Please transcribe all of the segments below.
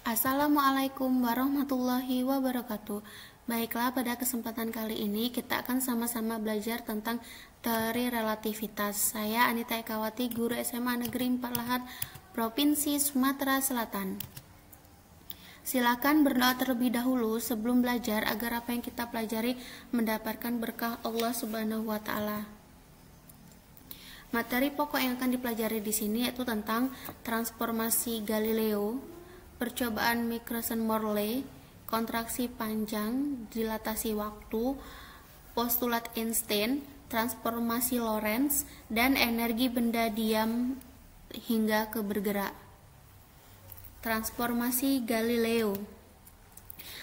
Assalamualaikum warahmatullahi wabarakatuh. Baiklah, pada kesempatan kali ini kita akan sama-sama belajar tentang teori relativitas. Saya Anita Ekawati, guru SMA Negeri 4 Lahat, Provinsi Sumatera Selatan. Silakan berdoa terlebih dahulu sebelum belajar agar apa yang kita pelajari mendapatkan berkah Allah Subhanahu wa taala. Materi pokok yang akan dipelajari di sini yaitu tentang transformasi Galileo, percobaan Michelson-Morley, kontraksi panjang, dilatasi waktu, postulat Einstein, transformasi Lorentz, dan energi benda diam hingga ke bergerak. Transformasi Galileo.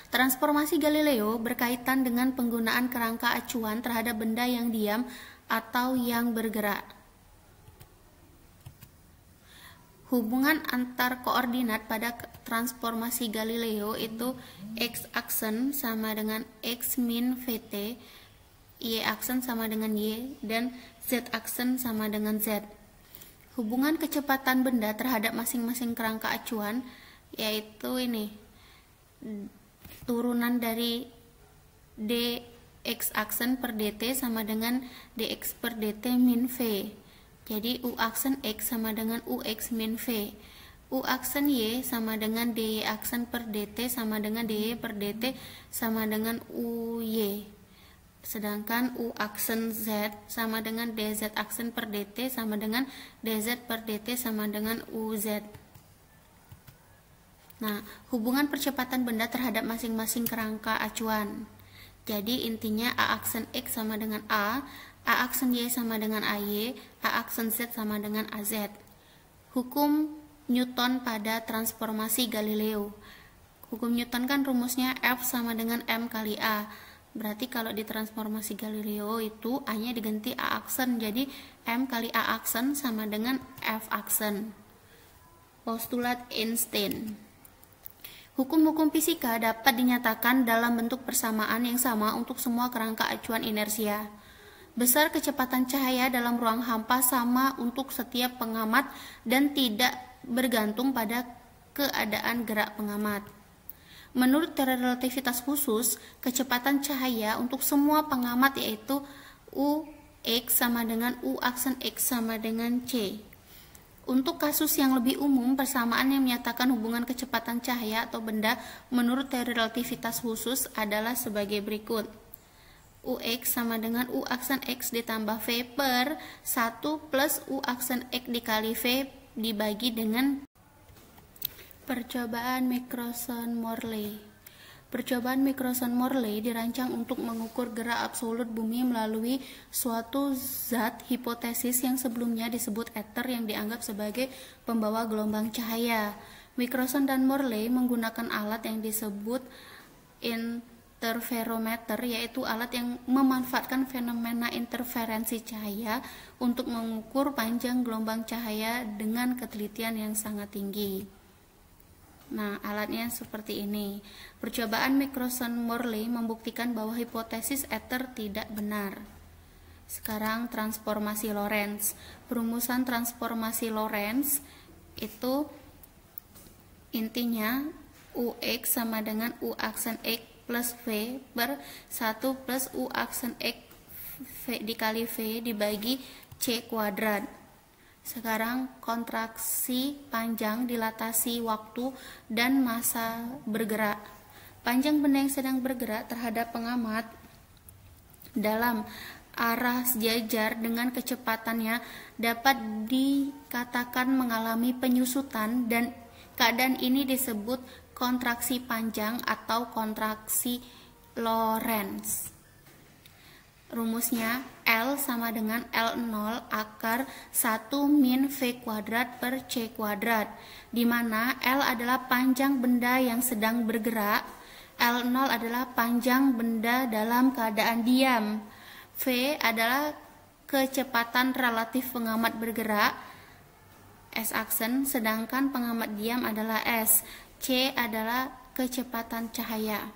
Transformasi Galileo berkaitan dengan penggunaan kerangka acuan terhadap benda yang diam atau yang bergerak. Hubungan antar koordinat pada transformasi Galileo itu x-aksen sama dengan x min vt, y-aksen sama dengan y, dan z-aksen sama dengan z. Hubungan kecepatan benda terhadap masing-masing kerangka acuan yaitu ini, turunan dari dx aksen per dt sama dengan dx per dt min v. Jadi u aksen x sama dengan ux min v. U aksen y sama dengan dy aksen per dt sama dengan dy per dt sama dengan uy. Sedangkan u aksen z sama dengan dz aksen per dt sama dengan dz per dt sama dengan uz. Nah, hubungan percepatan benda terhadap masing-masing kerangka acuan. Jadi intinya a aksen x sama dengan a aksen y sama dengan ay, a aksen z sama dengan az. Hukum Newton pada transformasi Galileo. Hukum Newton kan rumusnya F sama dengan M kali A. Berarti kalau di transformasi Galileo itu A-nya diganti A aksen, jadi M kali A aksen sama dengan F aksen. Postulat Einstein. Hukum-hukum fisika dapat dinyatakan dalam bentuk persamaan yang sama untuk semua kerangka acuan inersia. Besar kecepatan cahaya dalam ruang hampa sama untuk setiap pengamat dan tidak bergantung pada keadaan gerak pengamat. Menurut teori relativitas khusus, kecepatan cahaya untuk semua pengamat yaitu Ux sama dengan U aksen X sama dengan C. Untuk kasus yang lebih umum, persamaan yang menyatakan hubungan kecepatan cahaya atau benda menurut teori relativitas khusus adalah sebagai berikut. Ux sama dengan U aksen X ditambah V per 1 plus U aksen X dikali V dibagi dengan percobaan Michelson-Morley. Percobaan Michelson-Morley dirancang untuk mengukur gerak absolut bumi melalui suatu zat hipotesis yang sebelumnya disebut ether yang dianggap sebagai pembawa gelombang cahaya. Michelson dan Morley menggunakan alat yang disebut interferometer, yaitu alat yang memanfaatkan fenomena interferensi cahaya untuk mengukur panjang gelombang cahaya dengan ketelitian yang sangat tinggi. Nah, alatnya seperti ini. Percobaan Michelson-Morley membuktikan bahwa hipotesis ether tidak benar. Sekarang transformasi Lorentz. Perumusan transformasi Lorentz itu intinya Ux sama dengan U aksen X plus V per 1 plus U aksen X V dikali V dibagi C kuadrat. Sekarang kontraksi panjang, dilatasi waktu, dan massa bergerak. Panjang benda yang sedang bergerak terhadap pengamat dalam arah sejajar dengan kecepatannya dapat dikatakan mengalami penyusutan, dan keadaan ini disebut kontraksi panjang atau kontraksi Lorentz. Rumusnya L sama dengan L0 akar 1 min V kuadrat per C kuadrat, di mana L adalah panjang benda yang sedang bergerak, L0 adalah panjang benda dalam keadaan diam, V adalah kecepatan relatif pengamat bergerak, S aksen, sedangkan pengamat diam adalah S, C adalah kecepatan cahaya.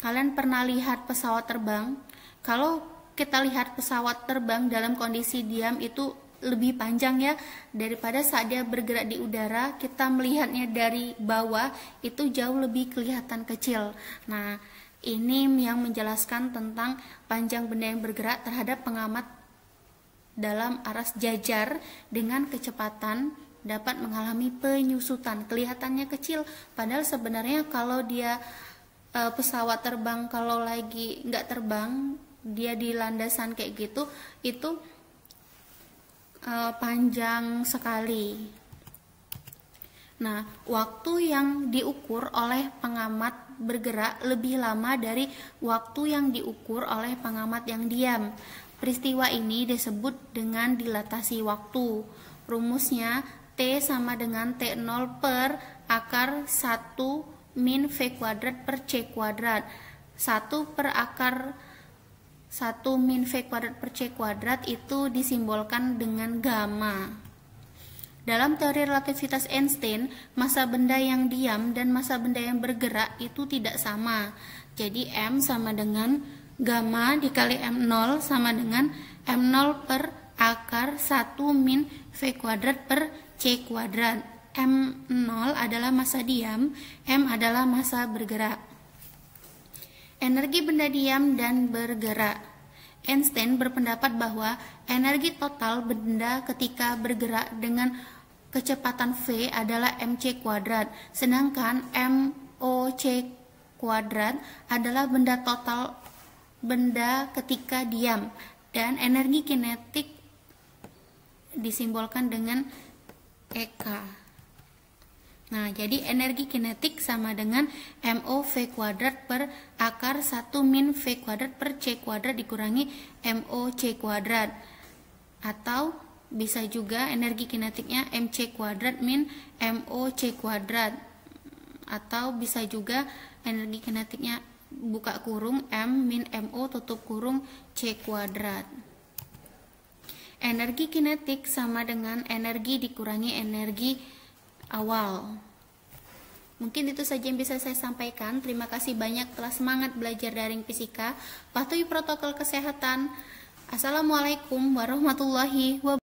Kalian pernah lihat pesawat terbang? Kalau kita lihat pesawat terbang dalam kondisi diam itu lebih panjang ya, daripada saat dia bergerak di udara kita melihatnya dari bawah itu jauh lebih kelihatan kecil. Nah, ini yang menjelaskan tentang panjang benda yang bergerak terhadap pengamat dalam arah jajar dengan kecepatan dapat mengalami penyusutan. Kelihatannya kecil, padahal sebenarnya kalau dia pesawat terbang, kalau lagi nggak terbang, dia di landasan kayak gitu, itu panjang sekali. Nah, waktu yang diukur oleh pengamat bergerak lebih lama dari waktu yang diukur oleh pengamat yang diam. Peristiwa ini disebut dengan dilatasi waktu. Rumusnya T sama dengan T0 per akar 1 min V kuadrat per C kuadrat. 1 per akar 1 min V kuadrat per C kuadrat itu disimbolkan dengan gamma. Dalam teori relativitas Einstein, massa benda yang diam dan massa benda yang bergerak itu tidak sama. Jadi M sama dengan gamma dikali M0 sama dengan M0 per akar 1 min V kuadrat per C kuadrat. M0 adalah massa diam, M adalah massa bergerak. Energi benda diam dan bergerak. Einstein berpendapat bahwa energi total benda ketika bergerak dengan kecepatan V adalah mc kuadrat, sedangkan MOC kuadrat adalah benda total benda ketika diam, dan energi kinetik disimbolkan dengan EK. Nah, jadi energi kinetik sama dengan MOV kuadrat per akar 1 min V kuadrat per C kuadrat dikurangi MOC kuadrat. Atau bisa juga energi kinetiknya MC kuadrat min MOC kuadrat. Atau bisa juga energi kinetiknya buka kurung M min MO tutup kurung C kuadrat. Energi kinetik sama dengan energi dikurangi energi awal. Mungkin itu saja yang bisa saya sampaikan. Terima kasih banyak telah semangat belajar daring fisika. Patuhi protokol kesehatan. Assalamualaikum warahmatullahi wabarakatuh.